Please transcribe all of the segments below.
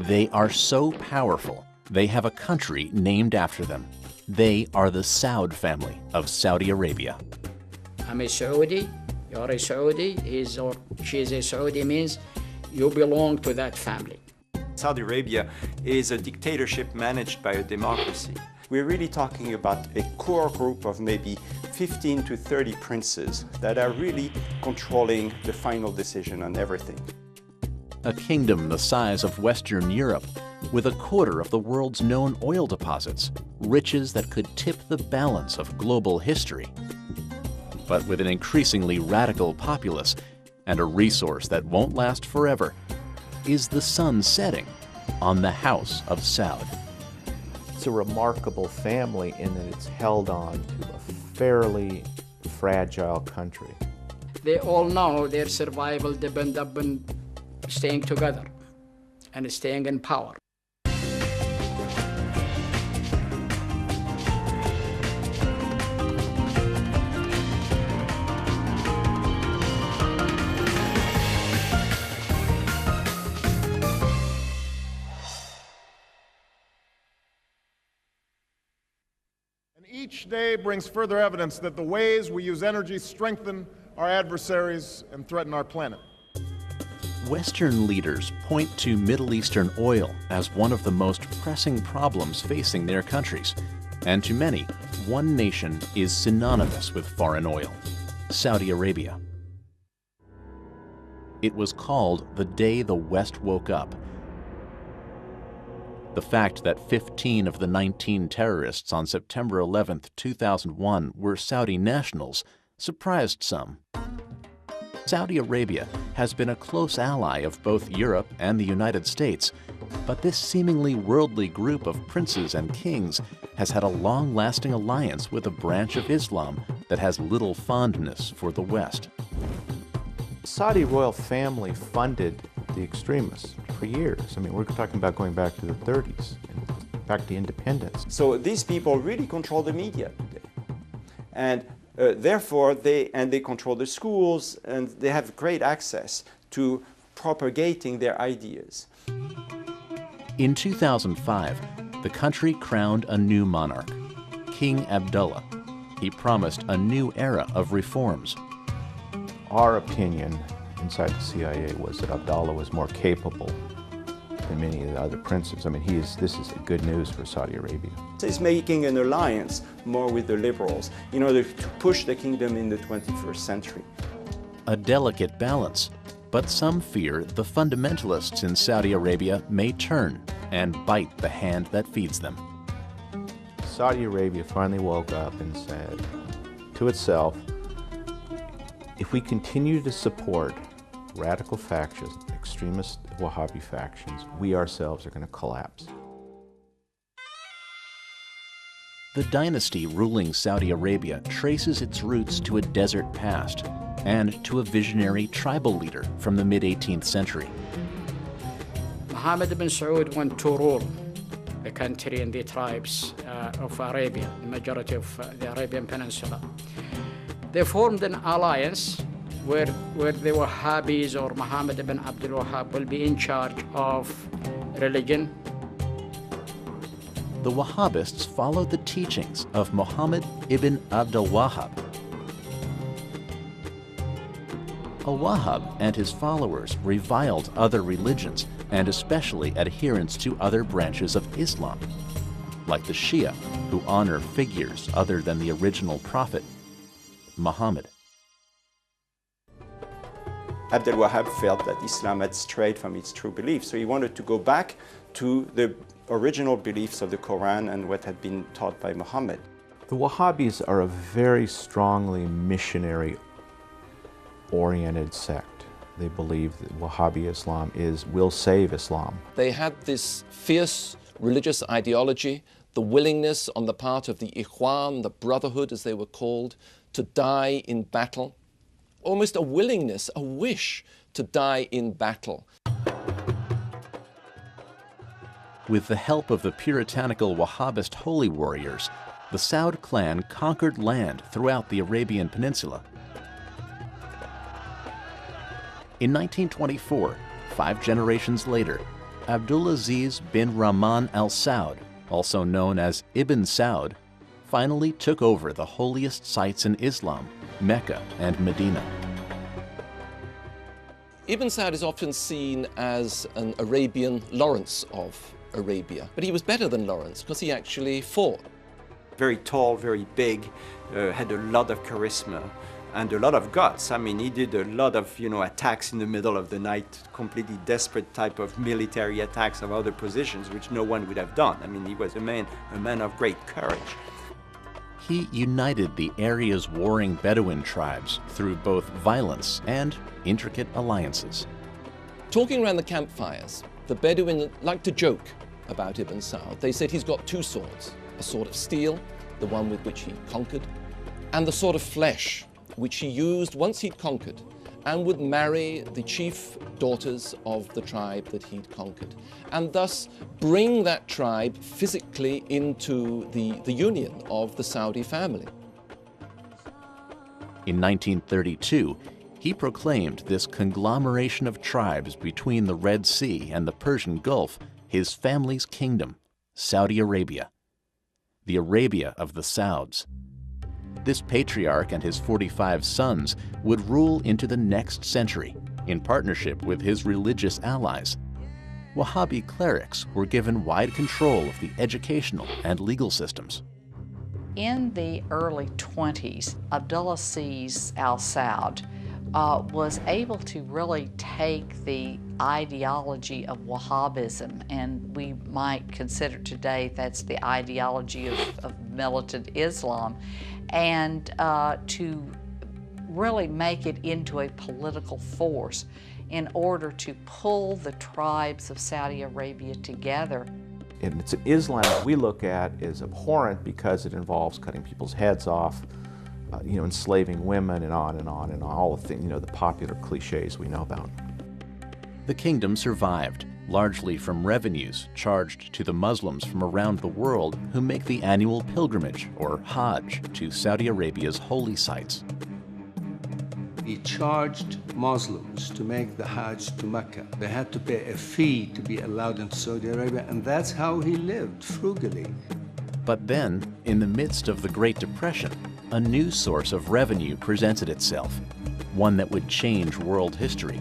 They are so powerful, they have a country named after them. They are the Saud family of Saudi Arabia. I'm a Saudi, you're a Saudi, he's or she is a Saudi means you belong to that family. Saudi Arabia is a dictatorship managed by a democracy. We're really talking about a core group of maybe 15 to 30 princes that are really controlling the final decision on everything. A kingdom the size of Western Europe, with a quarter of the world's known oil deposits, riches that could tip the balance of global history. But with an increasingly radical populace and a resource that won't last forever, is the sun setting on the House of Saud. It's a remarkable family in that it's held on to a fairly fragile country. They all know their survival depends upon staying together and staying in power. Each day brings further evidence that the ways we use energy strengthen our adversaries and threaten our planet. Western leaders point to Middle Eastern oil as one of the most pressing problems facing their countries. And to many, one nation is synonymous with foreign oil: Saudi Arabia. It was called the day the West woke up. The fact that 15 of the 19 terrorists on September 11, 2001 were Saudi nationals surprised some. Saudi Arabia has been a close ally of both Europe and the United States, but this seemingly worldly group of princes and kings has had a long-lasting alliance with a branch of Islam that has little fondness for the West. The Saudi royal family funded the extremists for years. I mean, we're talking about going back to the 30s, and back to independence. So these people really control the media today. And therefore, they control the schools, and they have great access to propagating their ideas. In 2005, the country crowned a new monarch, King Abdullah. He promised a new era of reforms. Our opinion inside the CIA was that Abdullah was more capable than many of the other princes. I mean, this is good news for Saudi Arabia. He's making an alliance more with the liberals in order to push the kingdom in the 21st century. A delicate balance, but some fear the fundamentalists in Saudi Arabia may turn and bite the hand that feeds them. Saudi Arabia finally woke up and said to itself, if we continue to support radical factions, extremist Wahhabi factions, we ourselves are going to collapse. The dynasty ruling Saudi Arabia traces its roots to a desert past and to a visionary tribal leader from the mid-18th century. Muhammad bin Saud went to rule the country and the tribes of Arabia, the majority of the Arabian Peninsula. They formed an alliance where the Wahhabis or Muhammad bin Abdul Wahhab will be in charge of religion. The Wahhabists followed the teachings of Muhammad ibn Abdul Wahhab. A Wahhab and his followers reviled other religions and especially adherents to other branches of Islam, like the Shia, who honor figures other than the original prophet, Muhammad. Abdul Wahhab felt that Islam had strayed from its true beliefs, so he wanted to go back to the original beliefs of the Quran and what had been taught by Muhammad. The Wahhabis are a very strongly missionary-oriented sect. They believe that Wahhabi Islam will save Islam. They had this fierce religious ideology, the willingness on the part of the Ikhwan, the Brotherhood as they were called, to die in battle. Almost a willingness, a wish to die in battle. With the help of the puritanical Wahhabist holy warriors, the Saud clan conquered land throughout the Arabian Peninsula. In 1924, 5 generations later, Abdulaziz bin Rahman Al Saud, also known as Ibn Saud, finally took over the holiest sites in Islam, Mecca and Medina. Ibn Saud is often seen as an Arabian Lawrence of Arabia, but he was better than Lawrence because he actually fought. Very tall, very big, had a lot of charisma and a lot of guts. I mean, he did a lot of, attacks in the middle of the night, completely desperate type of military attacks of other positions, which no one would have done. I mean, he was a man of great courage. He united the area's warring Bedouin tribes through both violence and intricate alliances. Talking around the campfires, the Bedouin liked to joke about Ibn Saud. They said he's got two swords, a sword of steel, the one with which he conquered, and the sword of flesh, which he used once he'd conquered, and would marry the chief daughters of the tribe that he'd conquered, and thus bring that tribe physically into the union of the Saudi family. In 1932, he proclaimed this conglomeration of tribes between the Red Sea and the Persian Gulf his family's kingdom, Saudi Arabia, the Arabia of the Sauds. This patriarch and his 45 sons would rule into the next century in partnership with his religious allies. Wahhabi clerics were given wide control of the educational and legal systems. In the early 20s, Abdulaziz Al Saud was able to really take the ideology of Wahhabism, and we might consider today that's the ideology of militant Islam, and to really make it into a political force in order to pull the tribes of Saudi Arabia together. And it's an Islam that we look at as abhorrent because it involves cutting people's heads off, enslaving women, and on and on and on, all the things, the popular cliches we know about. The kingdom survived, largely from revenues charged to the Muslims from around the world who make the annual pilgrimage, or Hajj, to Saudi Arabia's holy sites. He charged Muslims to make the Hajj to Mecca. They had to pay a fee to be allowed into Saudi Arabia, and that's how he lived, frugally. But then, in the midst of the Great Depression, a new source of revenue presented itself, one that would change world history.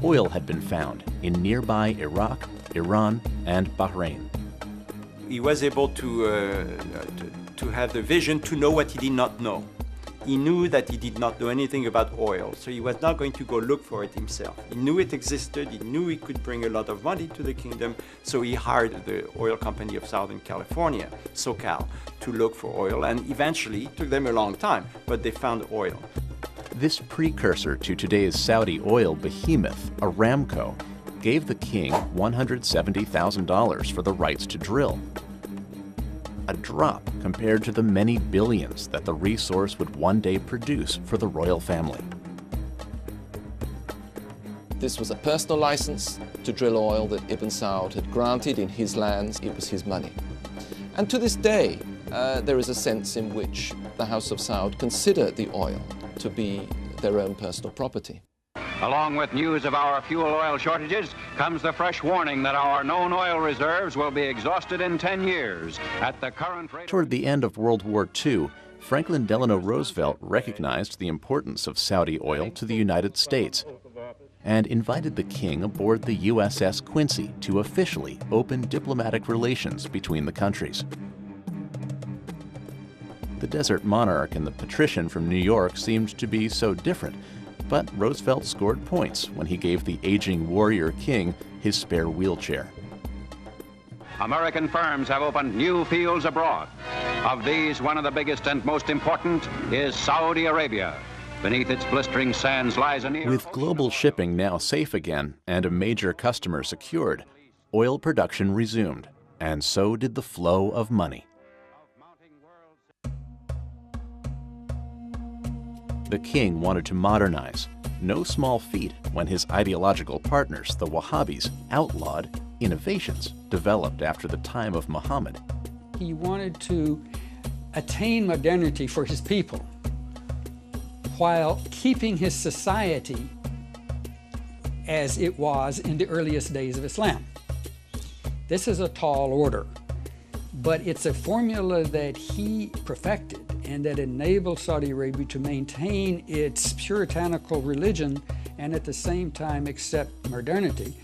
Oil had been found in nearby Iraq, Iran, and Bahrain. He was able to have the vision to know what he did not know. He knew that he did not know anything about oil, so he was not going to go look for it himself. He knew it existed, he knew he could bring a lot of money to the kingdom, so he hired the oil company of Southern California, SoCal, to look for oil, and eventually, it took them a long time, but they found oil. This precursor to today's Saudi oil behemoth, Aramco, gave the king $170,000 for the rights to drill. A drop compared to the many billions that the resource would one day produce for the royal family. This was a personal license to drill oil that Ibn Saud had granted in his lands. It was his money. And to this day, there is a sense in which the House of Saud consider the oil to be their own personal property. Along with news of our fuel oil shortages comes the fresh warning that our known oil reserves will be exhausted in 10 years at the current rate. Toward the end of World War II, Franklin Delano Roosevelt recognized the importance of Saudi oil to the United States and invited the king aboard the USS Quincy to officially open diplomatic relations between the countries. The desert monarch and the patrician from New York seemed to be so different, but Roosevelt scored points when he gave the aging warrior king his spare wheelchair. American firms have opened new fields abroad. Of these, one of the biggest and most important is Saudi Arabia. Beneath its blistering sands lies a near... With global shipping now safe again and a major customer secured, oil production resumed, and so did the flow of money. The king wanted to modernize, no small feat when his ideological partners, the Wahhabis, outlawed innovations developed after the time of Muhammad. He wanted to attain modernity for his people while keeping his society as it was in the earliest days of Islam. This is a tall order, but it's a formula that he perfected and that enabled Saudi Arabia to maintain its puritanical religion and at the same time accept modernity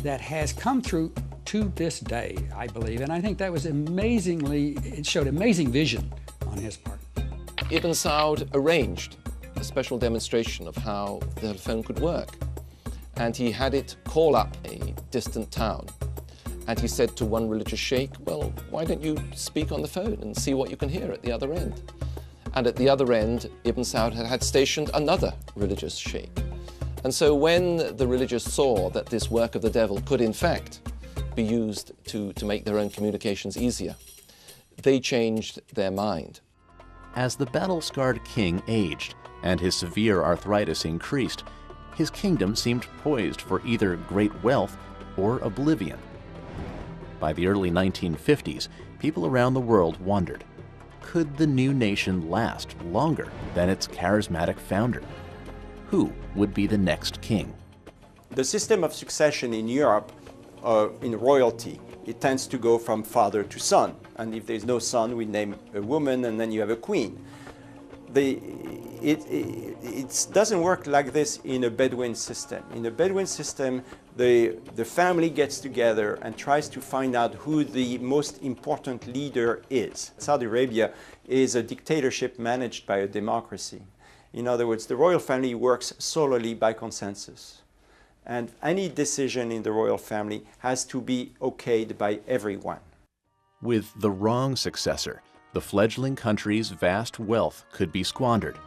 that has come through to this day, I believe. And I think that was it showed amazing vision on his part. Ibn Saud arranged a special demonstration of how the telephone could work. And he had it call up a distant town. And he said to one religious sheikh, well, why don't you speak on the phone and see what you can hear at the other end? And at the other end, Ibn Saud had stationed another religious sheikh. And so when the religious saw that this work of the devil could in fact be used to make their own communications easier, they changed their mind. As the battle-scarred king aged and his severe arthritis increased, his kingdom seemed poised for either great wealth or oblivion. By the early 1950s, people around the world wondered, could the new nation last longer than its charismatic founder? Who would be the next king? The system of succession in Europe, in royalty, it tends to go from father to son. And if there's no son, we name a woman and then you have a queen. It doesn't work like this in a Bedouin system. In a Bedouin system, the family gets together and tries to find out who the most important leader is. Saudi Arabia is a dictatorship managed by a democracy. In other words, the royal family works solely by consensus. And any decision in the royal family has to be okayed by everyone. With the wrong successor, the fledgling country's vast wealth could be squandered,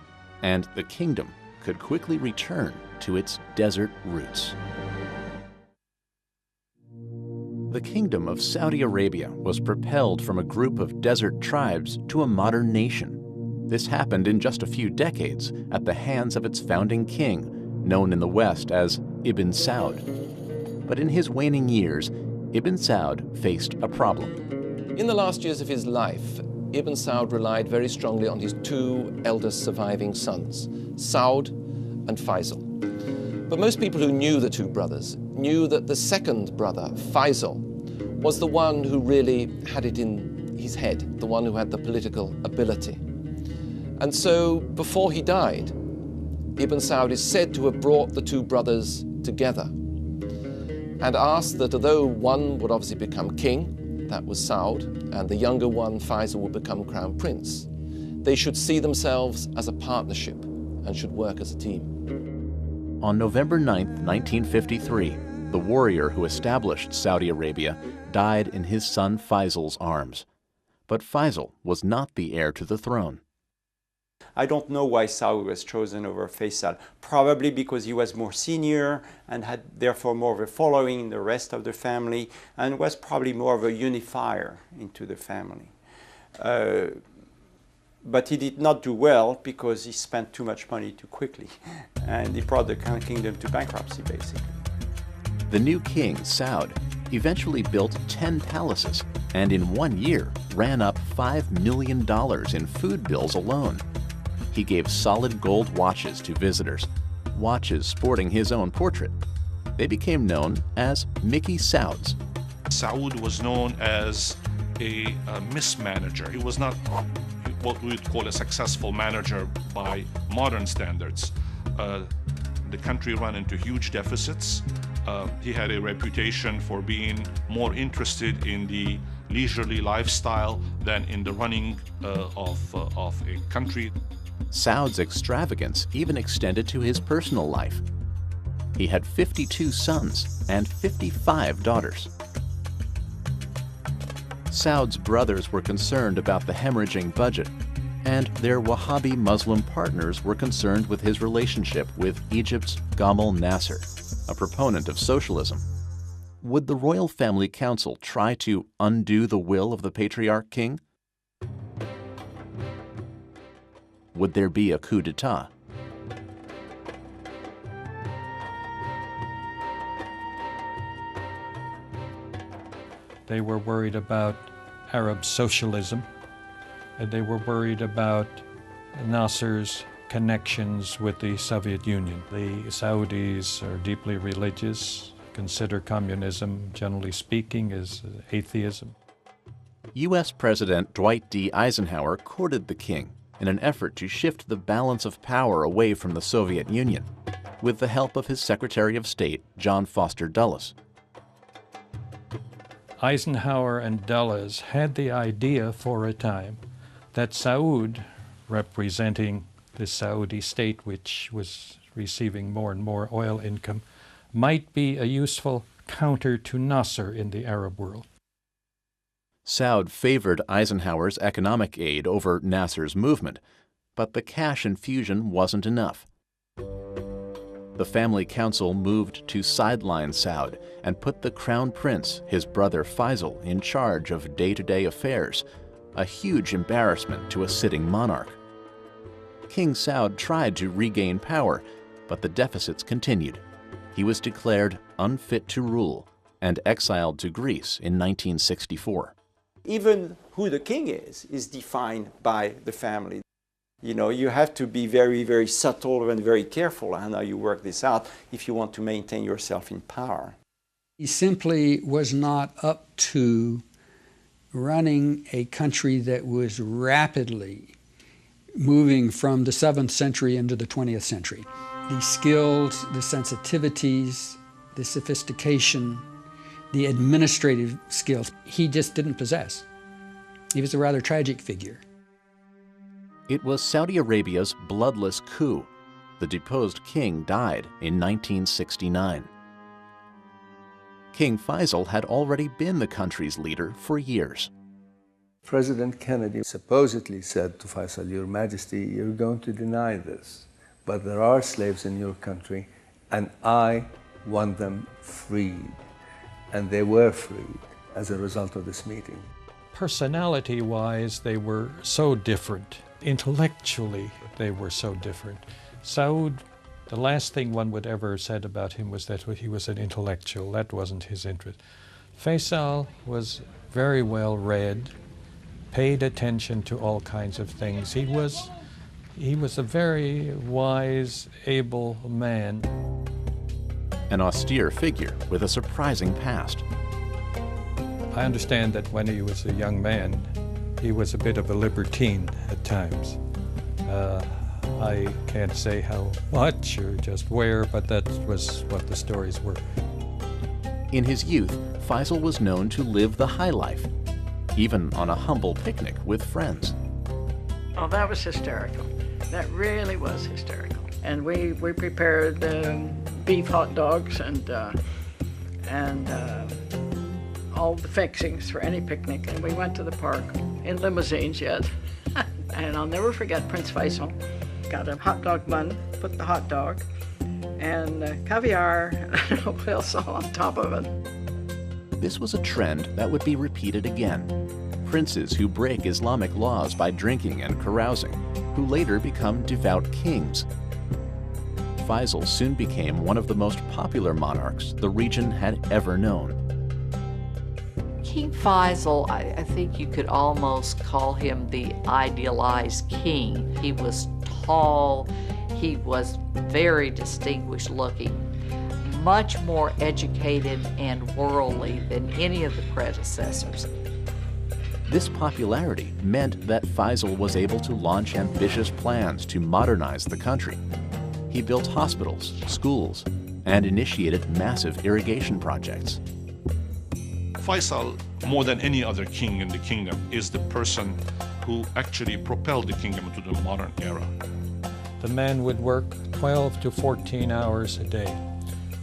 and the kingdom could quickly return to its desert roots. The kingdom of Saudi Arabia was propelled from a group of desert tribes to a modern nation. This happened in just a few decades at the hands of its founding king, known in the West as Ibn Saud. But in his waning years, Ibn Saud faced a problem. In the last years of his life, Ibn Saud relied very strongly on his two eldest surviving sons, Saud and Faisal. But most people who knew the two brothers knew that the second brother, Faisal, was the one who really had it in his head, the one who had the political ability. And so, before he died, Ibn Saud is said to have brought the two brothers together and asked that although one would obviously become king, that was Saud, and the younger one, Faisal, would become crown prince, they should see themselves as a partnership and should work as a team. On November 9, 1953, the warrior who established Saudi Arabia died in his son Faisal's arms. But Faisal was not the heir to the throne. I don't know why Saud was chosen over Faisal. Probably because he was more senior and had therefore more of a following in the rest of the family and was probably more of a unifier into the family. But he did not do well because he spent too much money too quickly and he brought the kingdom to bankruptcy basically. The new king, Saud, eventually built 10 palaces and in 1 year ran up $5 million in food bills alone. He gave solid gold watches to visitors, watches sporting his own portrait. They became known as Mickey Sauds. Saud was known as a mismanager. He was not what we would call a successful manager by modern standards. The country ran into huge deficits. He had a reputation for being more interested in the leisurely lifestyle than in the running of a country. Saud's extravagance even extended to his personal life. He had 52 sons and 55 daughters. Saud's brothers were concerned about the hemorrhaging budget, and their Wahhabi Muslim partners were concerned with his relationship with Egypt's Gamal Nasser, a proponent of socialism. Would the royal family council try to undo the will of the patriarch king? Would there be a coup d'etat? They were worried about Arab socialism, and they were worried about Nasser's connections with the Soviet Union. The Saudis are deeply religious. consider communism, generally speaking, as atheism. U.S. President Dwight D. Eisenhower courted the king in an effort to shift the balance of power away from the Soviet Union, with the help of his Secretary of State, John Foster Dulles. Eisenhower and Dulles had the idea for a time that Saud, representing the Saudi state, which was receiving more and more oil income, might be a useful counter to Nasser in the Arab world. Saud favored Eisenhower's economic aid over Nasser's movement, but the cash infusion wasn't enough. The family council moved to sideline Saud and put the crown prince, his brother Faisal, in charge of day-to-day affairs, a huge embarrassment to a sitting monarch. King Saud tried to regain power, but the deficits continued. He was declared unfit to rule and exiled to Greece in 1964. Even who the king is defined by the family. You know, you have to be very, very subtle and very careful on how you work this out if you want to maintain yourself in power. He simply was not up to running a country that was rapidly moving from the 7th century into the 20th century. The skills, the sensitivities, the sophistication, the administrative skills, he just didn't possess. He was a rather tragic figure. It was Saudi Arabia's bloodless coup. The deposed king died in 1969. King Faisal had already been the country's leader for years. President Kennedy supposedly said to Faisal, "Your Majesty, you're going to deny this, but there are slaves in your country, and I want them freed." And they were freed as a result of this meeting. Personality-wise, they were so different. Intellectually, they were so different. Saud, the last thing one would ever have said about him was that he was an intellectual. That wasn't his interest. Faisal was very well read, paid attention to all kinds of things. He was a very wise, able man. An austere figure with a surprising past. I understand that when he was a young man, he was a bit of a libertine at times. I can't say how much or just where, but that was what the stories were. In his youth, Faisal was known to live the high life, even on a humble picnic with friends. Oh, that was hysterical. That really was hysterical. And we prepared beef hot dogs and all the fixings for any picnic, and we went to the park in limousines yet. And I'll never forget Prince Faisal got a hot dog bun, put the hot dog, and caviar, and whale salt on top of it. This was a trend that would be repeated again. Princes who break Islamic laws by drinking and carousing, who later become devout kings. Faisal soon became one of the most popular monarchs the region had ever known. King Faisal, I think you could almost call him the idealized king. He was tall, he was very distinguished looking, much more educated and worldly than any of the predecessors. This popularity meant that Faisal was able to launch ambitious plans to modernize the country. He built hospitals, schools, and initiated massive irrigation projects. Faisal, more than any other king in the kingdom, is the person who actually propelled the kingdom into the modern era. The man would work 12 to 14 hours a day,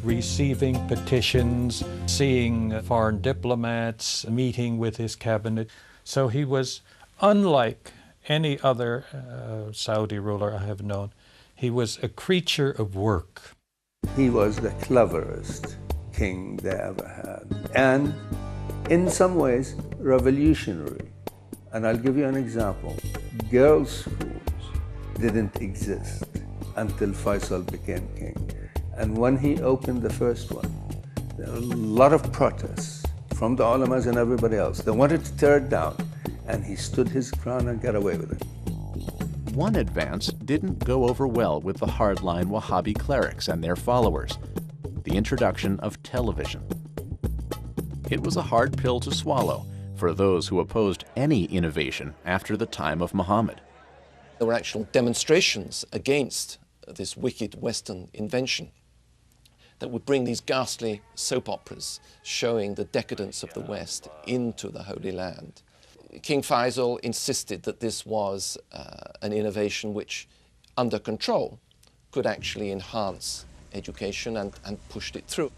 receiving petitions, seeing foreign diplomats, meeting with his cabinet. So he was unlike any other Saudi ruler I have known. He was a creature of work. He was the cleverest king they ever had, and in some ways revolutionary. And I'll give you an example. Girls' schools didn't exist until Faisal became king. And when he opened the first one, there were a lot of protests from the ulamas and everybody else. They wanted to tear it down, and he stood his ground and got away with it. One advance didn't go over well with the hardline Wahhabi clerics and their followers. the introduction of television. It was a hard pill to swallow for those who opposed any innovation after the time of Muhammad. There were actual demonstrations against this wicked Western invention that would bring these ghastly soap operas showing the decadence of the West into the Holy Land. King Faisal insisted that this was an innovation which, under control, could actually enhance education and pushed it through.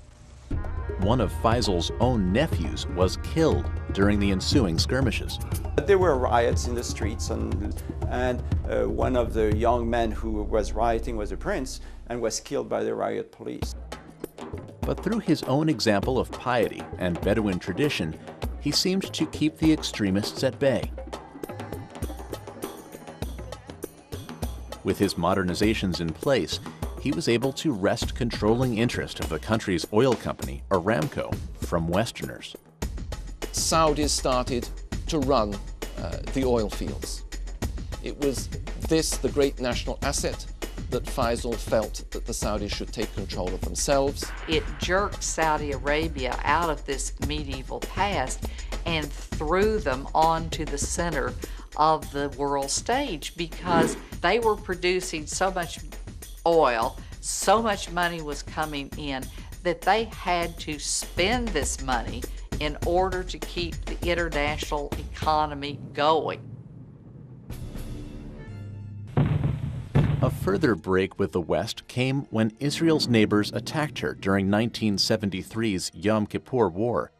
One of Faisal's own nephews was killed during the ensuing skirmishes. There were riots in the streets, and one of the young men who was rioting was a prince and was killed by the riot police. But through his own example of piety and Bedouin tradition, he seemed to keep the extremists at bay. With his modernizations in place, he was able to wrest controlling interest of the country's oil company, Aramco, from Westerners. Saudis started to run the oil fields. It was this, the great national asset, that Faisal felt that the Saudis should take control of themselves. It jerked Saudi Arabia out of this medieval past and threw them onto the center of the world stage because they were producing so much oil, so much money was coming in that they had to spend this money in order to keep the international economy going. A further break with the West came when Israel's neighbors attacked her during 1973's Yom Kippur War,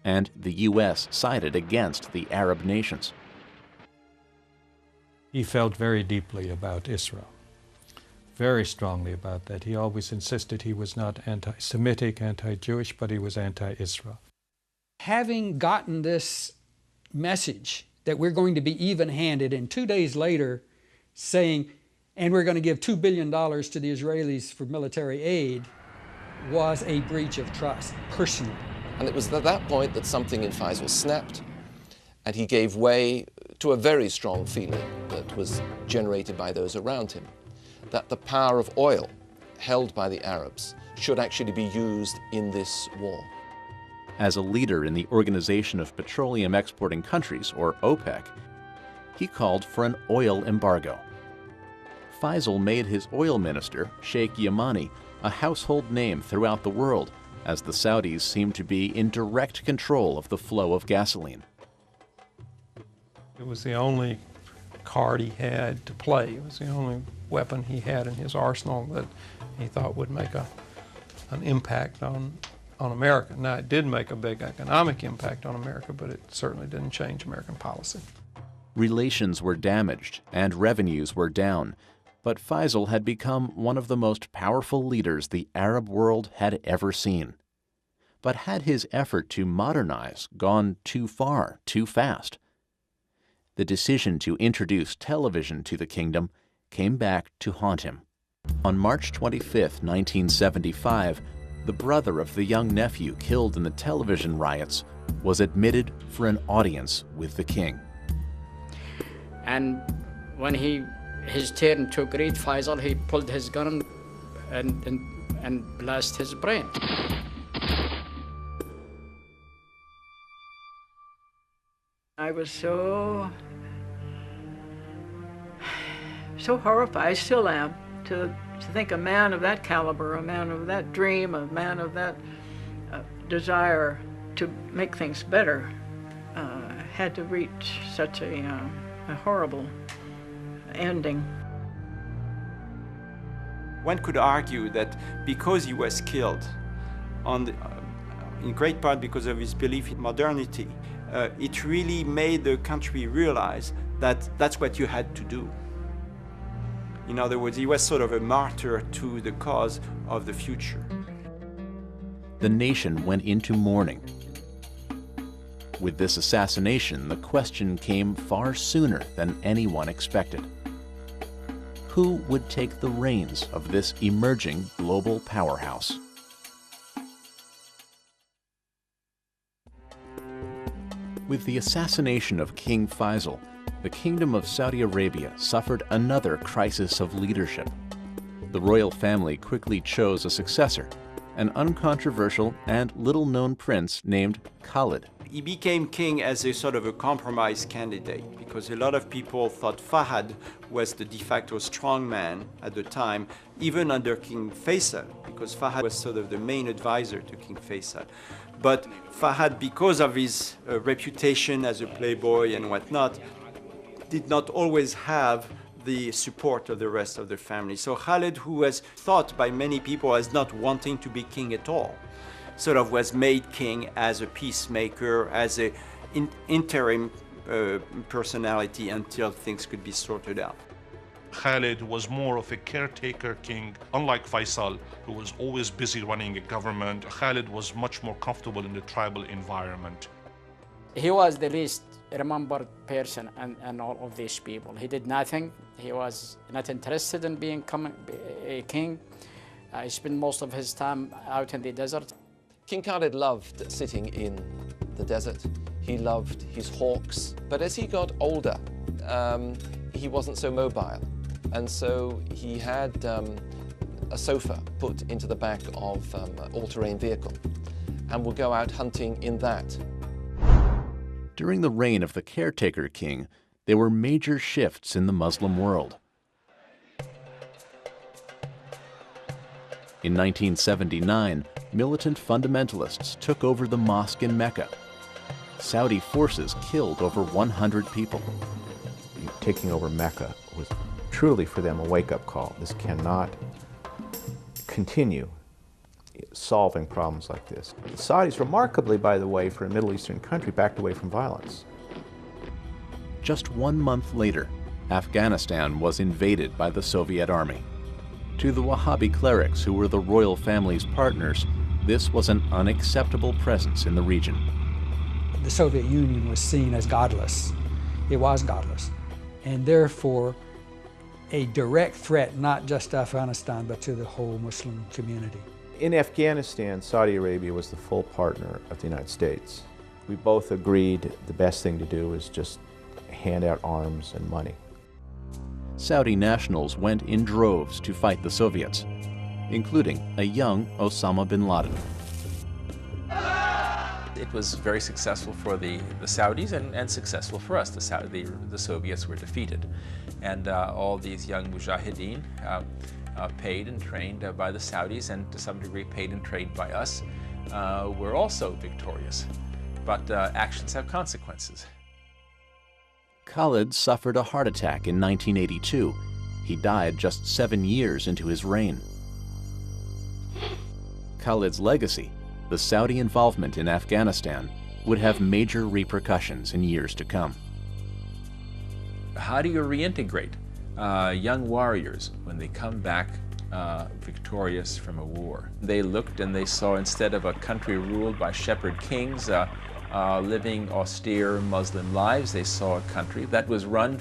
and the U.S. sided against the Arab nations. He felt very deeply about Israel, very strongly about that. He always insisted he was not anti-Semitic, anti-Jewish, but he was anti-Israel. Having gotten this message that we're going to be even-handed, and 2 days later saying, and we're going to give $2 billion to the Israelis for military aid, was a breach of trust, personally. And it was at that point that something in Faisal snapped, and he gave way to a very strong feeling that was generated by those around him, that the power of oil held by the Arabs should actually be used in this war. As a leader in the Organization of Petroleum Exporting Countries, or OPEC, he called for an oil embargo. Faisal made his oil minister, Sheikh Yamani, a household name throughout the world, as the Saudis seemed to be in direct control of the flow of gasoline. It was the only card he had to play. It was the only weapon he had in his arsenal that he thought would make an impact on America. Now, it did make a big economic impact on America, but it certainly didn't change American policy. Relations were damaged and revenues were down, but Faisal had become one of the most powerful leaders the Arab world had ever seen. But had his effort to modernize gone too far, too fast? The decision to introduce television to the kingdom came back to haunt him. On March 25, 1975, the brother of the young nephew killed in the television riots was admitted for an audience with the king. And when his turn to greet Faisal, he pulled his gun and blasted his brain. I was so horrified, I still am, to think a man of that caliber, a man of that dream, a man of that desire to make things better had to reach such a horrible ending. One could argue that because he was killed, in great part because of his belief in modernity, it really made the country realize that that's what you had to do. In other words, he was sort of a martyr to the cause of the future. The nation went into mourning. With this assassination, the question came far sooner than anyone expected. Who would take the reins of this emerging global powerhouse? With the assassination of King Faisal, the Kingdom of Saudi Arabia suffered another crisis of leadership. The royal family quickly chose a successor, an uncontroversial and little-known prince named Khalid. He became king as a sort of a compromise candidate because a lot of people thought Fahad was the de facto strongman at the time, even under King Faisal, because Fahad was sort of the main advisor to King Faisal. But Fahad, because of his reputation as a playboy and whatnot, did not always have the support of the rest of the family. So Khalid, who was thought by many people as not wanting to be king at all, sort of was made king as a peacemaker, as an interim personality until things could be sorted out. Khalid was more of a caretaker king, unlike Faisal, who was always busy running a government. Khalid was much more comfortable in the tribal environment. He was the least remembered person and all of these people. He did nothing. He was not interested in being a king. He spent most of his time out in the desert. King Khalid loved sitting in the desert. He loved his hawks. But as he got older, he wasn't so mobile. And so he had a sofa put into the back of an all-terrain vehicle and would go out hunting in that. During the reign of the caretaker king, there were major shifts in the Muslim world. In 1979, militant fundamentalists took over the mosque in Mecca. Saudi forces killed over 100 people. Taking over Mecca was truly for them a wake-up call. This cannot continue solving problems like this. The Saudis, remarkably, by the way, for a Middle Eastern country, backed away from violence. Just 1 month later, Afghanistan was invaded by the Soviet army. To the Wahhabi clerics, who were the royal family's partners, this was an unacceptable presence in the region. The Soviet Union was seen as godless. It was godless, and therefore a direct threat not just to Afghanistan but to the whole Muslim community. In Afghanistan, Saudi Arabia was the full partner of the United States. We both agreed the best thing to do is just hand out arms and money. Saudi nationals went in droves to fight the Soviets, including a young Osama bin Laden. It was very successful for the Saudis and successful for us. The Soviets were defeated. And all these young mujahideen, paid and trained by the Saudis and to some degree paid and trained by us, were also victorious. But actions have consequences. Khalid suffered a heart attack in 1982. He died just 7 years into his reign. Khalid's legacy, the Saudi involvement in Afghanistan, would have major repercussions in years to come. How do you reintegrate young warriors when they come back victorious from a war? They looked and they saw, instead of a country ruled by shepherd kings living austere Muslim lives, they saw a country that was run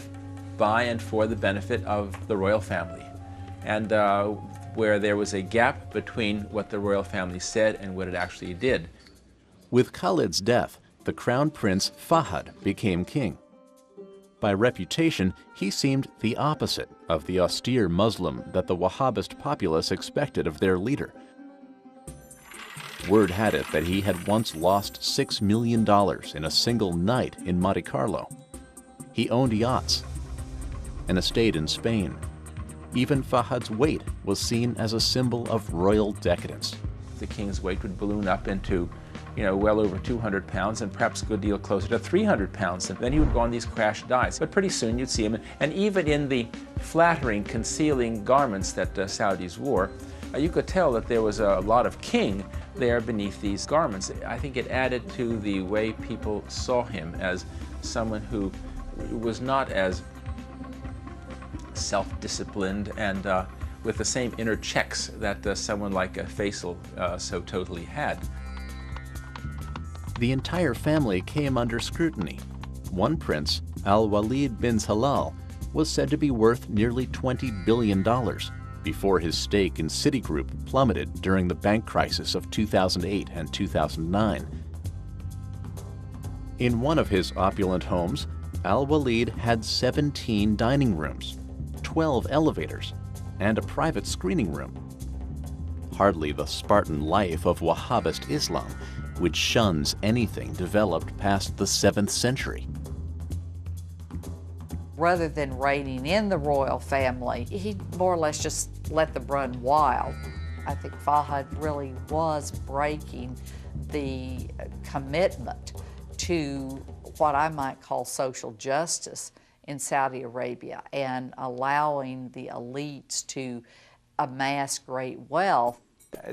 by and for the benefit of the royal family, and where there was a gap between what the royal family said and what it actually did. With Khalid's death, the crown prince Fahad became king. By reputation, he seemed the opposite of the austere Muslim that the Wahhabist populace expected of their leader. Word had it that he had once lost $6 million in a single night in Monte Carlo. He owned yachts, an estate in Spain. Even Fahad's weight was seen as a symbol of royal decadence. The king's weight would balloon up into, well over 200 pounds and perhaps a good deal closer to 300 pounds. And then he would go on these crash diets. But pretty soon you'd see him, and even in the flattering, concealing garments that Saudis wore, you could tell that there was a lot of king there beneath these garments. I think it added to the way people saw him as someone who was not as self-disciplined and with the same inner checks that someone like Faisal so totally had. The entire family came under scrutiny. One prince, Al-Walid bin Talal, was said to be worth nearly $20 billion before his stake in Citigroup plummeted during the bank crisis of 2008 and 2009. In one of his opulent homes, Al-Walid had 17 dining rooms, 12 elevators, and a private screening room. hardly the Spartan life of Wahhabist Islam, which shuns anything developed past the 7th century. Rather than reining in the royal family, he more or less just let them run wild. I think Fahd really was breaking the commitment to what I might call social justice in Saudi Arabia and allowing the elites to amass great wealth.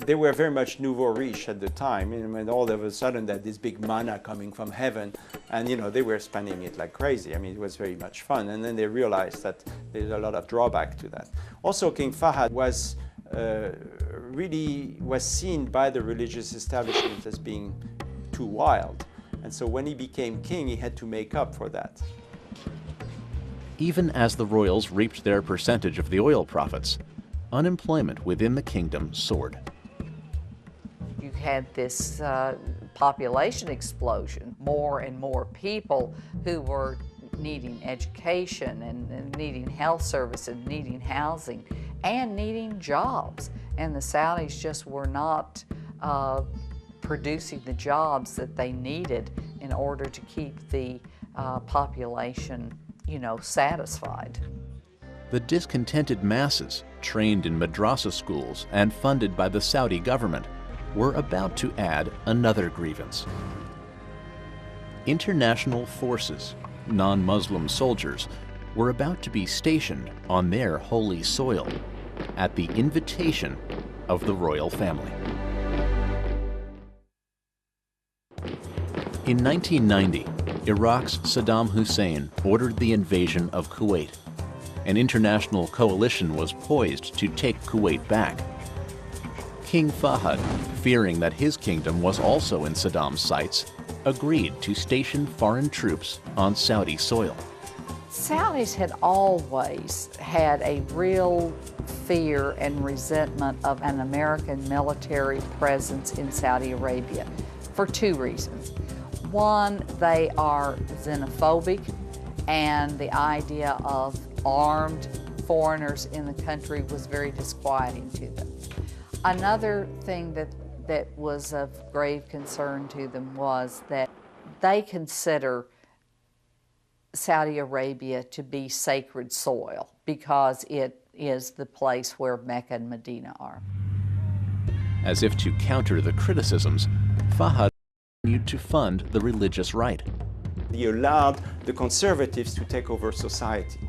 They were very much nouveau riche at the time, and all of a sudden that this big manna coming from heaven, and they were spending it like crazy. I mean, it was very much fun, and then they realized that there's a lot of drawback to that. Also, King Fahd was really seen by the religious establishment as being too wild, and so when he became king, he had to make up for that. Even as the royals reaped their percentage of the oil profits, unemployment within the kingdom soared. You had this population explosion, more and more people who were needing education and needing health services, needing housing, and needing jobs. And the Saudis just were not producing the jobs that they needed in order to keep the population, satisfied. The discontented masses, trained in madrasa schools and funded by the Saudi government, were about to add another grievance. International forces, non-Muslim soldiers, were about to be stationed on their holy soil at the invitation of the royal family. In 1990, Iraq's Saddam Hussein ordered the invasion of Kuwait. An international coalition was poised to take Kuwait back. King Fahd, fearing that his kingdom was also in Saddam's sights, agreed to station foreign troops on Saudi soil. Saudis had always had a real fear and resentment of an American military presence in Saudi Arabia for two reasons. One, they are xenophobic, and the idea of armed foreigners in the country was very disquieting to them. Another thing that was of grave concern to them was that they consider Saudi Arabia to be sacred soil because it is the place where Mecca and Medina are. As if to counter the criticisms, Fahd continued to fund the religious right. He allowed the conservatives to take over society.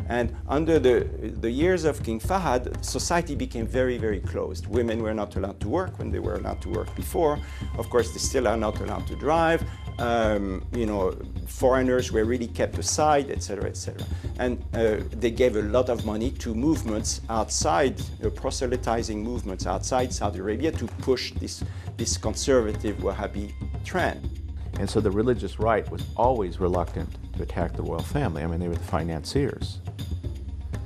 And under the years of King Fahd, society became very, very closed. Women were not allowed to work when they were allowed to work before. Of course, they still are not allowed to drive. Foreigners were really kept aside, etc., etc. And they gave a lot of money to movements outside, proselytizing movements outside Saudi Arabia to push this conservative Wahhabi trend. And so the religious right was always reluctant to attack the royal family. I mean, they were the financiers.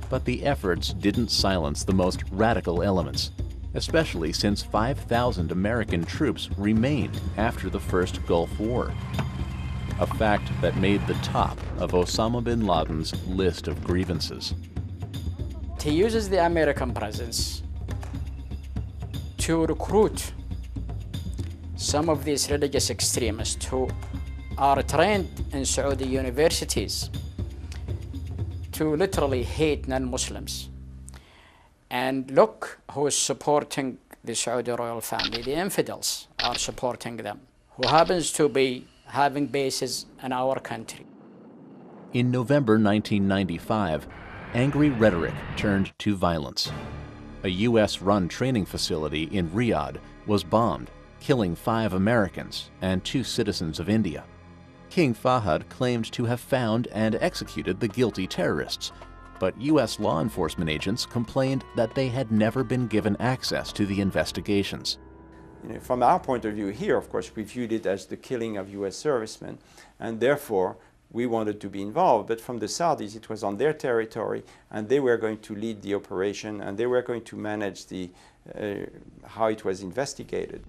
But the efforts didn't silence the most radical elements, especially since 5,000 American troops remained after the first Gulf War, a fact that made the top of Osama bin Laden's list of grievances. He uses the American presence to recruit some of these religious extremists who are trained in Saudi universities to literally hate non-Muslims. And look who's supporting the Saudi royal family. The infidels are supporting them, who happens to be having bases in our country. In November 1995, angry rhetoric turned to violence. A U.S.-run training facility in Riyadh was bombed, killing 5 Americans and 2 citizens of India. King Fahd claimed to have found and executed the guilty terrorists, but U.S. law enforcement agents complained that they had never been given access to the investigations. From our point of view here, of course, we viewed it as the killing of U.S. servicemen, and therefore we wanted to be involved. But from the Saudis, it was on their territory, and they were going to lead the operation, and they were going to manage how it was investigated.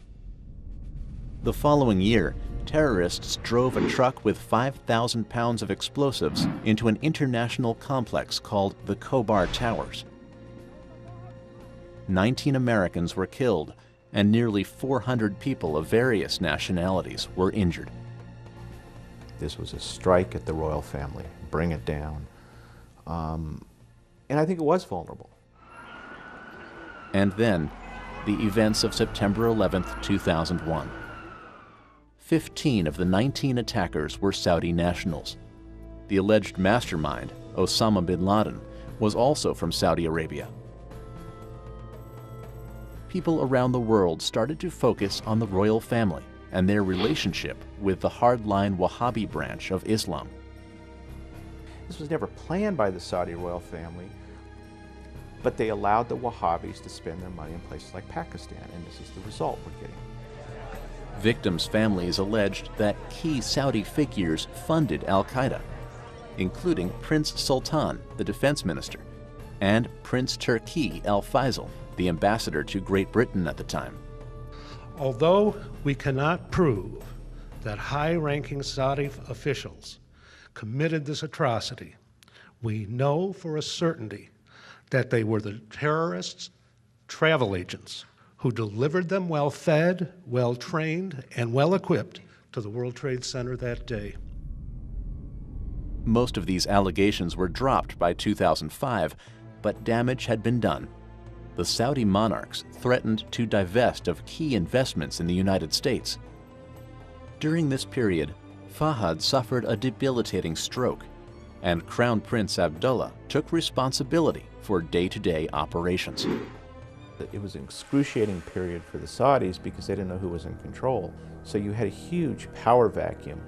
The following year, terrorists drove a truck with 5,000 pounds of explosives into an international complex called the Khobar Towers. 19 Americans were killed, and nearly 400 people of various nationalities were injured. This was a strike at the royal family, bring it down. And I think it was vulnerable. And then, the events of September 11th, 2001. 15 of the 19 attackers were Saudi nationals. The alleged mastermind, Osama bin Laden, was also from Saudi Arabia. People around the world started to focus on the royal family and their relationship with the hardline Wahhabi branch of Islam. This was never planned by the Saudi royal family, but they allowed the Wahhabis to spend their money in places like Pakistan, and this is the result we're getting. Victims' families alleged that key Saudi figures funded al-Qaeda, including Prince Sultan, the defense minister, and Prince Turki al-Faisal, the ambassador to Great Britain at the time. Although we cannot prove that high-ranking Saudi officials committed this atrocity, we know for a certainty that they were the terrorists' travel agents who delivered them well-fed, well-trained, and well-equipped to the World Trade Center that day. Most of these allegations were dropped by 2005, but damage had been done. The Saudi monarchs threatened to divest of key investments in the United States. During this period, Fahad suffered a debilitating stroke, and Crown Prince Abdullah took responsibility for day-to-day operations. It was an excruciating period for the Saudis because they didn't know who was in control. So you had a huge power vacuum.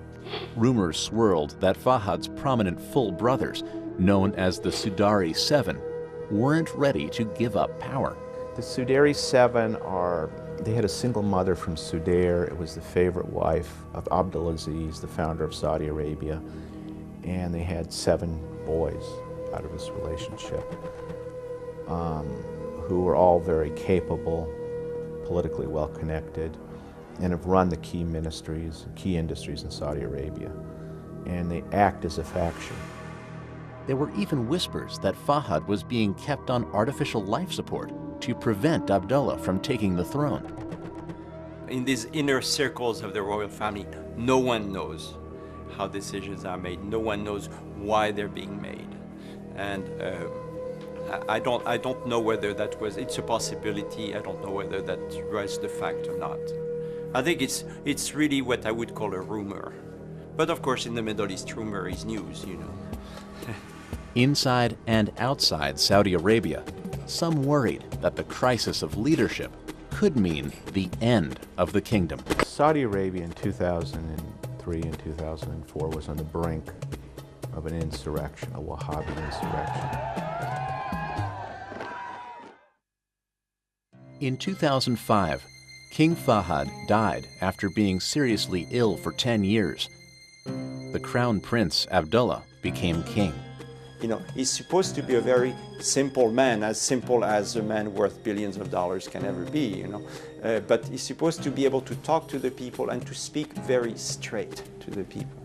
Rumors swirled that Fahad's prominent full brothers, known as the Sudari Seven, weren't ready to give up power. The Sudari Seven they had a single mother from Sudair. It was the favorite wife of Abdulaziz, the founder of Saudi Arabia, and they had 7 boys out of this relationship, who were all very capable, politically well-connected, and have run the key ministries, key industries in Saudi Arabia, and they act as a faction. There were even whispers that Fahad was being kept on artificial life support to prevent Abdullah from taking the throne. In these inner circles of the royal family, no one knows how decisions are made. No one knows why they're being made. And I don't know whether that was, it's a possibility. I don't know whether that was the fact or not. I think it's really what I would call a rumor. But of course, in the Middle East, rumor is news, you know. Inside and outside Saudi Arabia, some worried that the crisis of leadership could mean the end of the kingdom. Saudi Arabia in 2003 and 2004 was on the brink of an insurrection, a Wahhabi insurrection. In 2005, King Fahad died after being seriously ill for 10 years. The Crown Prince Abdullah became king. You know, he's supposed to be a very simple man, as simple as a man worth billions of dollars can ever be, you know. But he's supposed to be able to talk to the people and to speak very straight to the people.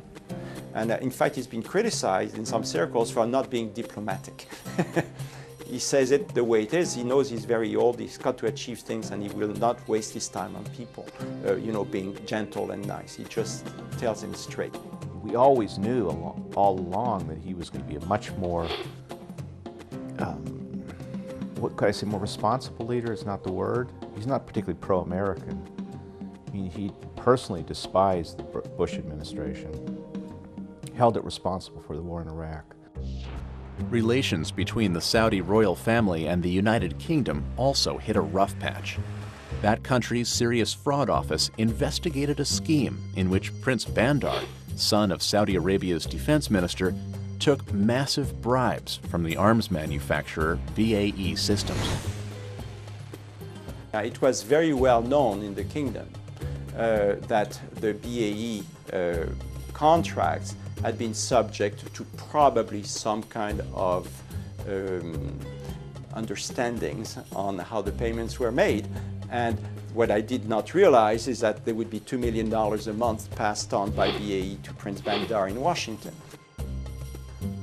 And in fact, he's been criticized in some circles for not being diplomatic. He says it the way it is. He knows he's very old, he's got to achieve things, and he will not waste his time on people, you know, being gentle and nice. He just tells them straight. We always knew all along that he was going to be a much more, what could I say, more responsible leader is not the word. He's not particularly pro-American. I mean, he personally despised the Bush administration, held it responsible for the war in Iraq. Relations between the Saudi royal family and the United Kingdom also hit a rough patch. That country's Serious Fraud Office investigated a scheme in which Prince Bandar, son of Saudi Arabia's defense minister, took massive bribes from the arms manufacturer BAE Systems. It was very well known in the kingdom that the BAE contracts had been subject to probably some kind of understandings on how the payments were made. And what I did not realize is that there would be $2 million a month passed on by BAE to Prince Bandar in Washington.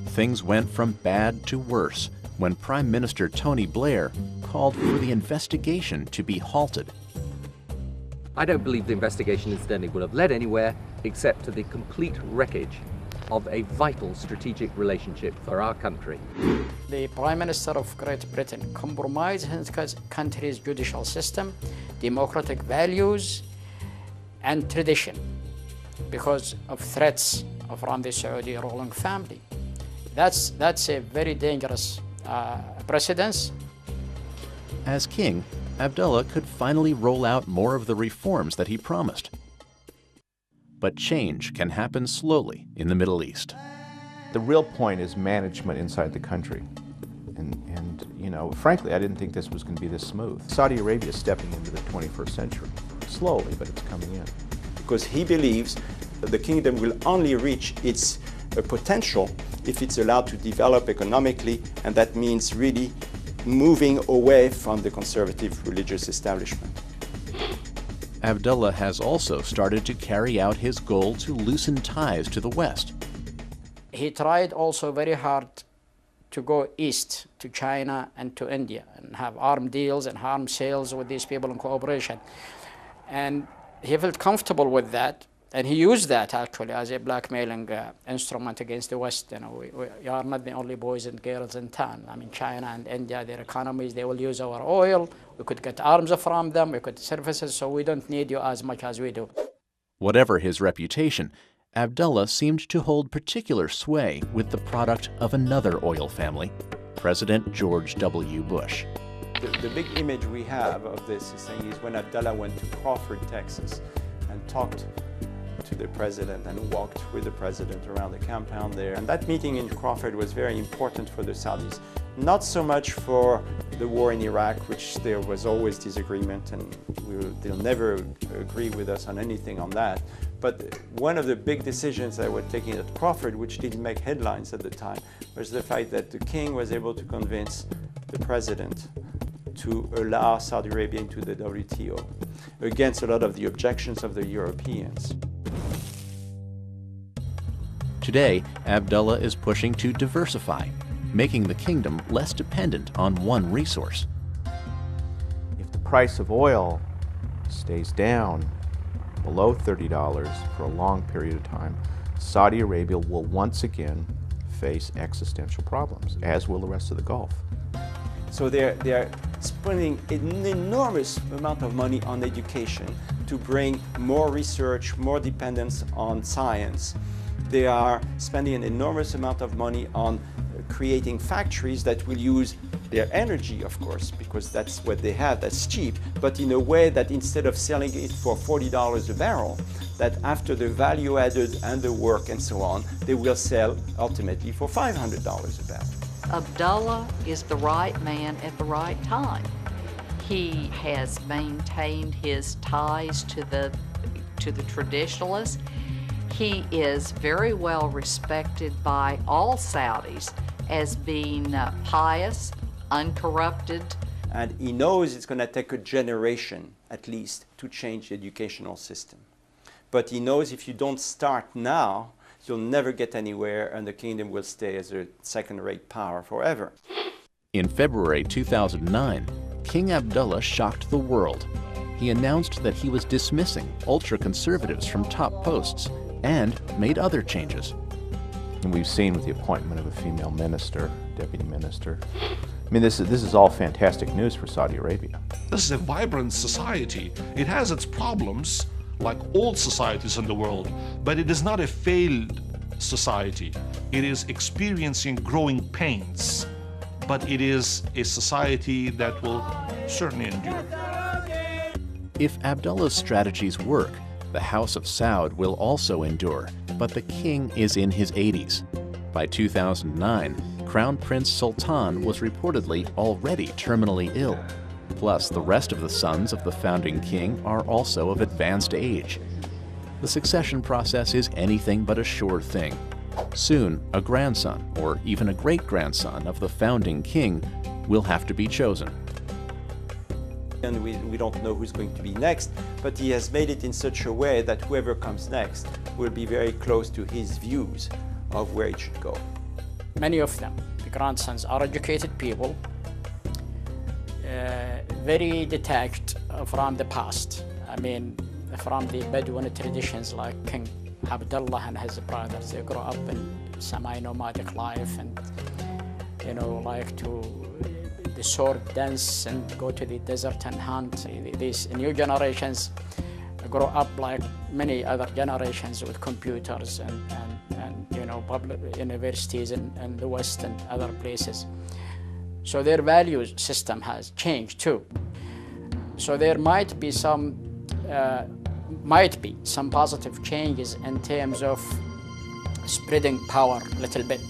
Things went from bad to worse when Prime Minister Tony Blair called for the investigation to be halted. I don't believe the investigation incidentally will have led anywhere except to the complete wreckage of a vital strategic relationship for our country. The Prime Minister of Great Britain compromised his country's judicial system, democratic values, and tradition because of threats from the Saudi ruling family. That's a very dangerous precedence. As king, Abdullah could finally roll out more of the reforms that he promised. But change can happen slowly in the Middle East. The real point is management inside the country. And you know, frankly, I didn't think this was going to be this smooth. Saudi Arabia is stepping into the 21st century. Slowly, but it's coming in. Because he believes that the kingdom will only reach its potential if it's allowed to develop economically, and that means really moving away from the conservative religious establishment. Abdullah has also started to carry out his goal to loosen ties to the West. He tried also very hard to go east to China and to India and have arms deals and arms sales with these people in cooperation. And he felt comfortable with that, and he used that actually as a blackmailing instrument against the West. You know, we are not the only boys and girls in town. I mean, China and India, their economies, they will use our oil. We could get arms from them, we could services, so we don't need you as much as we do. Whatever his reputation, Abdullah seemed to hold particular sway with the product of another oil family, President George W. Bush. The big image we have of this is when Abdullah went to Crawford, Texas, and talked to the president and walked with the president around the compound there. And that meeting in Crawford was very important for the Saudis. Not so much for the war in Iraq, which there was always disagreement, and they'll never agree with us on anything on that. But one of the big decisions that were taken at Crawford, which didn't make headlines at the time, was the fact that the king was able to convince the president to allow Saudi Arabia into the WTO, against a lot of the objections of the Europeans. Today, Abdullah is pushing to diversify, making the kingdom less dependent on one resource. If the price of oil stays down below $30 for a long period of time, Saudi Arabia will once again face existential problems, as will the rest of the Gulf. So they're spending an enormous amount of money on education to bring more research, more dependence on science. They are spending an enormous amount of money on creating factories that will use their energy, of course, because that's what they have, that's cheap, but in a way that instead of selling it for $40 a barrel, that after the value added and the work and so on, they will sell ultimately for $500 a barrel. Abdullah is the right man at the right time. He has maintained his ties to the traditionalists. He is very well respected by all Saudis as being pious, uncorrupted. And he knows it's going to take a generation, at least, to change the educational system. But he knows if you don't start now, you'll never get anywhere, and the kingdom will stay as a second-rate power forever. In February 2009, King Abdullah shocked the world. He announced that he was dismissing ultra-conservatives from top posts and made other changes. And we've seen with the appointment of a female minister, deputy minister. I mean, this is all fantastic news for Saudi Arabia. This is a vibrant society. It has its problems, like all societies in the world, but it is not a failed society. It is experiencing growing pains, but it is a society that will certainly endure. If Abdullah's strategies work, the House of Saud will also endure, but the king is in his 80s. By 2009, Crown Prince Sultan was reportedly already terminally ill. Plus, the rest of the sons of the founding king are also of advanced age. The succession process is anything but a sure thing. Soon, a grandson, or even a great-grandson of the founding king will have to be chosen. And we don't know who's going to be next, but he has made it in such a way that whoever comes next will be very close to his views of where it should go. Many of them, the grandsons, are educated people. very detached from the past. I mean, from the Bedouin traditions like King Abdullah and his brothers. They grow up in semi-nomadic life and, you know, like to the sword dance and go to the desert and hunt. These new generations grow up like many other generations with computers and you know, public universities in the West and other places. So their value system has changed too. So there might be some positive changes in terms of spreading power a little bit,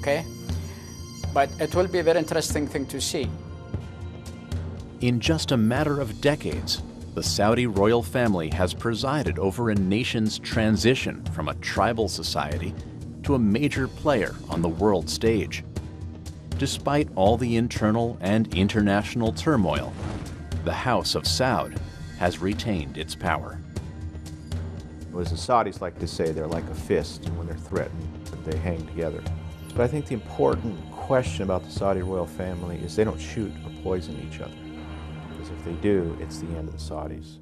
okay? But it will be a very interesting thing to see. In just a matter of decades, the Saudi royal family has presided over a nation's transition from a tribal society to a major player on the world stage. Despite all the internal and international turmoil, the House of Saud has retained its power. As the Saudis like to say, they're like a fist, and when they're threatened, they hang together. But I think the important question about the Saudi royal family is they don't shoot or poison each other. Because if they do, it's the end of the Saudis.